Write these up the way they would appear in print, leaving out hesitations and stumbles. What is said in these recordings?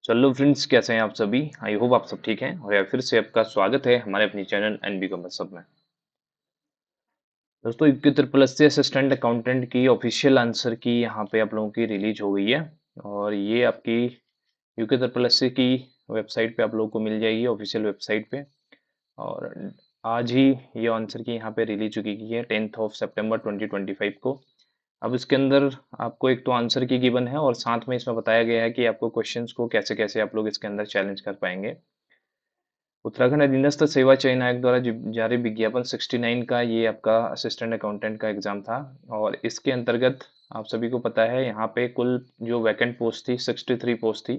चलो फ्रेंड्स, कैसे हैं आप सभी। आई होप आप सब ठीक हैं और यार फिर से आपका स्वागत है हमारे अपनी चैनल एनबी कॉमर्स सब में। दोस्तों, UK triple S C assistant accountant की ऑफिशियल आंसर की यहाँ पे आप लोगों की रिलीज हो गई है। और ये आपकी यूके ट्रिपल एस सी की वेबसाइट पे आप लोगों को मिल जाएगी, ऑफिशियल वेबसाइट पे। और आज ही ये आंसर की यहाँ पे रिलीज हो गई है 10th ऑफ सितंबर 2025 को। अब इसके अंदर आपको एक तो आंसर की गिवन है और साथ में इसमें बताया गया है कि आपको क्वेश्चंस को कैसे कैसे आप लोग इसके अंदर चैलेंज कर पाएंगे। उत्तराखंड अधीनस्थ सेवा चयन आयोग द्वारा जारी विज्ञापन 69 का ये आपका असिस्टेंट अकाउंटेंट का एग्जाम था। और इसके अंतर्गत आप सभी को पता है यहाँ पे कुल जो वैकेंट पोस्ट थी 63 पोस्ट थी।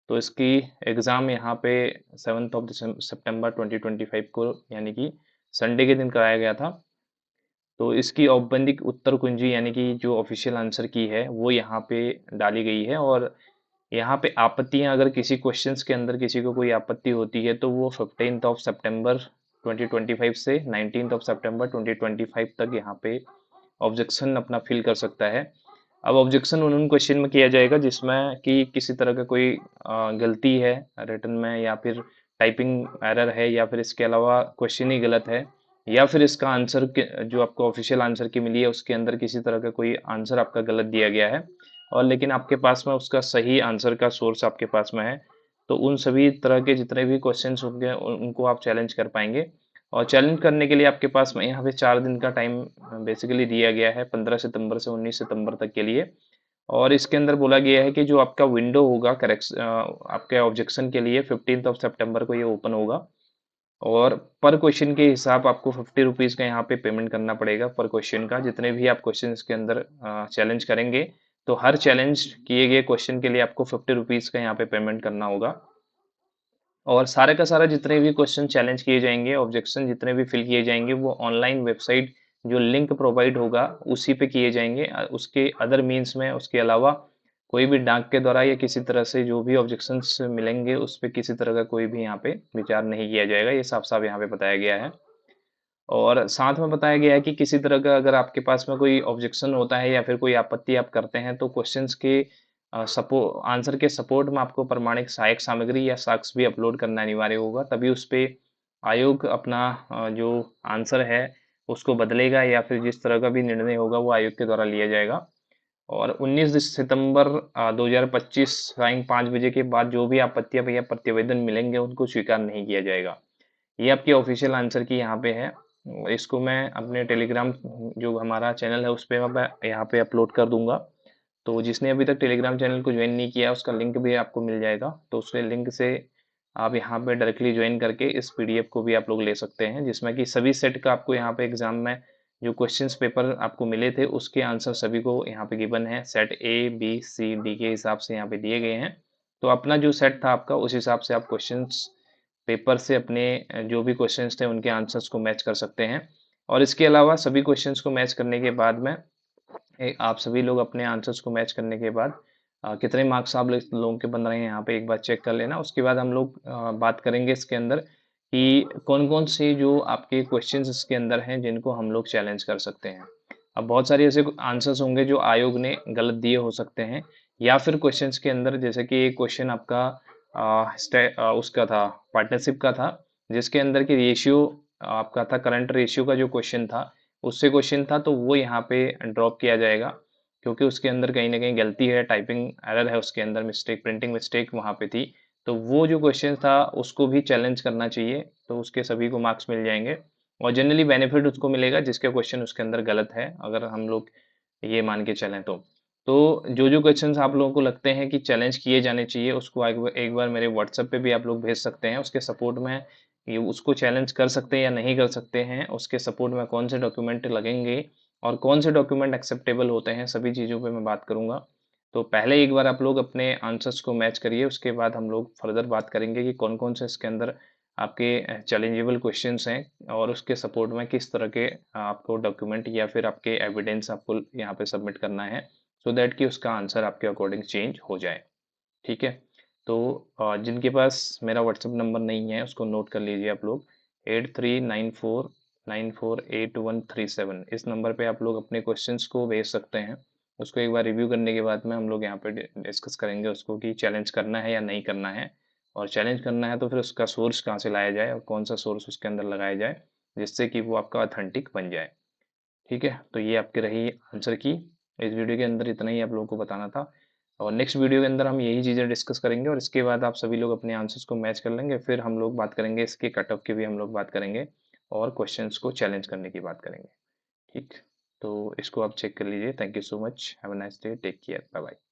तो इसकी एग्जाम यहाँ पे 7th ऑफ सितंबर 2025 को यानी कि संडे के दिन कराया गया था। तो इसकी औपबंधिक उत्तर कुंजी यानी कि जो ऑफिशियल आंसर की है वो यहाँ पे डाली गई है। और यहाँ पे आपत्तियां, अगर किसी क्वेश्चंस के अंदर किसी को कोई आपत्ति होती है तो वो 15th ऑफ सितंबर 2025 से 19th ऑफ सितंबर 2025 तक यहाँ पे ऑब्जेक्शन अपना फिल कर सकता है। अब ऑब्जेक्शन उन क्वेश्चन में किया जाएगा जिसमें कि किसी तरह का कोई गलती है रिटर्न में, या फिर टाइपिंग एरर है, या फिर इसके अलावा क्वेश्चन ही गलत है, या फिर इसका आंसर जो आपको ऑफिशियल आंसर की मिली है उसके अंदर किसी तरह का कोई आंसर आपका गलत दिया गया है और लेकिन आपके पास में उसका सही आंसर का सोर्स आपके पास में है। तो उन सभी तरह के जितने भी क्वेश्चंस होंगे उनको आप चैलेंज कर पाएंगे। और चैलेंज करने के लिए आपके पास में यहाँ पे 4 दिन का टाइम बेसिकली दिया गया है, 15 सितंबर से 19 सितंबर तक के लिए। और इसके अंदर बोला गया है कि जो आपका विंडो होगा करेक्ट आपके ऑब्जेक्शन के लिए 15th ऑफ सितंबर को ये ओपन होगा। और पर क्वेश्चन के हिसाब आपको 50 रुपीज़ का यहाँ पे पेमेंट करना पड़ेगा पर क्वेश्चन का। जितने भी आप क्वेश्चन के अंदर चैलेंज करेंगे तो हर चैलेंज किए गए क्वेश्चन के लिए आपको 50 रुपीज़ का यहाँ पे पेमेंट करना होगा। और सारे का सारा जितने भी क्वेश्चन चैलेंज किए जाएंगे, ऑब्जेक्शन जितने भी फिल किए जाएंगे, वो ऑनलाइन वेबसाइट जो लिंक प्रोवाइड होगा उसी पे किए जाएंगे। उसके अदर मीन्स में उसके अलावा कोई भी डाक के द्वारा या किसी तरह से जो भी ऑब्जेक्शंस मिलेंगे उस पे किसी तरह का कोई भी यहाँ पे विचार नहीं किया जाएगा, ये साफ साफ यहाँ पे बताया गया है। और साथ में बताया गया है कि किसी तरह का अगर आपके पास में कोई ऑब्जेक्शन होता है या फिर कोई आपत्ति आप करते हैं तो क्वेश्चंस के सपो आंसर के सपोर्ट में आपको प्रमाणिक सहायक सामग्री या साक्ष्य भी अपलोड करना अनिवार्य होगा, तभी उस पे आयोग अपना जो आंसर है उसको बदलेगा या फिर जिस तरह का भी निर्णय होगा वो आयोग के द्वारा लिया जाएगा। और 19 सितंबर 2025 सायं 5 बजे के बाद जो भी आपत्तियां या प्रतिवेदन मिलेंगे उनको स्वीकार नहीं किया जाएगा। ये आपकी ऑफिशियल आंसर की यहाँ पे है। इसको मैं अपने टेलीग्राम जो हमारा चैनल है उस पे मैं यहाँ पे अपलोड कर दूंगा। तो जिसने अभी तक टेलीग्राम चैनल को ज्वाइन नहीं किया उसका लिंक भी आपको मिल जाएगा, तो उसके लिंक से आप यहाँ पे डायरेक्टली ज्वाइन करके इस पीडीएफ को भी आप लोग ले सकते हैं, जिसमें कि सभी सेट का आपको यहाँ पे एग्जाम में जो क्वेश्चंस पेपर आपको मिले थे उसके आंसर सभी को यहाँ पे गिवन है। Set A B C D के हिसाब से यहाँ पे दिए गए हैं। तो अपना जो सेट था आपका उस हिसाब से आप क्वेश्चंस पेपर से अपने जो भी क्वेश्चंस थे उनके आंसर्स को मैच कर सकते हैं। और इसके अलावा सभी क्वेश्चंस को मैच करने के बाद में आप सभी लोग अपने आंसर्स को मैच करने के बाद कितने मार्क्स आप लोगों के बन रहे हैं यहाँ पे एक बार चेक कर लेना। उसके बाद हम लोग बात करेंगे इसके अंदर कि कौन कौन से जो आपके क्वेश्चंस इसके अंदर हैं जिनको हम लोग चैलेंज कर सकते हैं। अब बहुत सारे ऐसे आंसर्स होंगे जो आयोग ने गलत दिए हो सकते हैं, या फिर क्वेश्चंस के अंदर जैसे कि एक क्वेश्चन आपका उसका था, पार्टनरशिप का था, जिसके अंदर की रेशियो आपका था, करंट रेशियो का जो क्वेश्चन था उससे क्वेश्चन था, तो वो यहाँ पे ड्रॉप किया जाएगा क्योंकि उसके अंदर कहीं ना कहीं गलती है, टाइपिंग एरर है, उसके अंदर मिस्टेक, प्रिंटिंग मिस्टेक वहाँ पे थी। तो वो जो क्वेश्चन था उसको भी चैलेंज करना चाहिए, तो उसके सभी को मार्क्स मिल जाएंगे। और जनरली बेनिफिट उसको मिलेगा जिसके क्वेश्चन उसके अंदर गलत है, अगर हम लोग ये मान के चलें तो जो जो क्वेश्चंस आप लोगों को लगते हैं कि चैलेंज किए जाने चाहिए उसको एक बार मेरे व्हाट्सएप पे भी आप लोग भेज सकते हैं। उसके सपोर्ट में ये उसको चैलेंज कर सकते हैं या नहीं कर सकते हैं, उसके सपोर्ट में कौन से डॉक्यूमेंट लगेंगे और कौन से डॉक्यूमेंट एक्सेप्टेबल होते हैं, सभी चीज़ों पे मैं बात करूंगा। तो पहले एक बार आप लोग अपने आंसर्स को मैच करिए, उसके बाद हम लोग फर्दर बात करेंगे कि कौन कौन से इसके अंदर आपके चैलेंजेबल क्वेश्चंस हैं और उसके सपोर्ट में किस तरह के आपको डॉक्यूमेंट या फिर आपके एविडेंस आपको यहाँ पे सबमिट करना है, सो दैट कि उसका आंसर आपके अकॉर्डिंग चेंज हो जाए। ठीक है। तो जिनके पास मेरा व्हाट्सएप नंबर नहीं है उसको नोट कर लीजिए आप लोग, 8394948137, इस नंबर पे आप लोग अपने क्वेश्चंस को भेज सकते हैं। उसको एक बार रिव्यू करने के बाद में हम लोग यहाँ पे डिस्कस करेंगे उसको कि चैलेंज करना है या नहीं करना है, और चैलेंज करना है तो फिर उसका सोर्स कहाँ से लाया जाए और कौन सा सोर्स उसके अंदर लगाया जाए जिससे कि वो आपका ऑथेंटिक बन जाए। ठीक है, तो ये आपकी रही आंसर की। इस वीडियो के अंदर इतना ही आप लोगों को बताना था, और नेक्स्ट वीडियो के अंदर हम यही चीज़ें डिस्कस करेंगे और इसके बाद आप सभी लोग अपने आंसर्स को मैच कर लेंगे, फिर हम लोग बात करेंगे इसके कट ऑफ की भी हम लोग बात करेंगे और क्वेश्चंस को चैलेंज करने की बात करेंगे। ठीक, तो इसको आप चेक कर लीजिए। Thank you so much, have a nice day, take care, bye bye.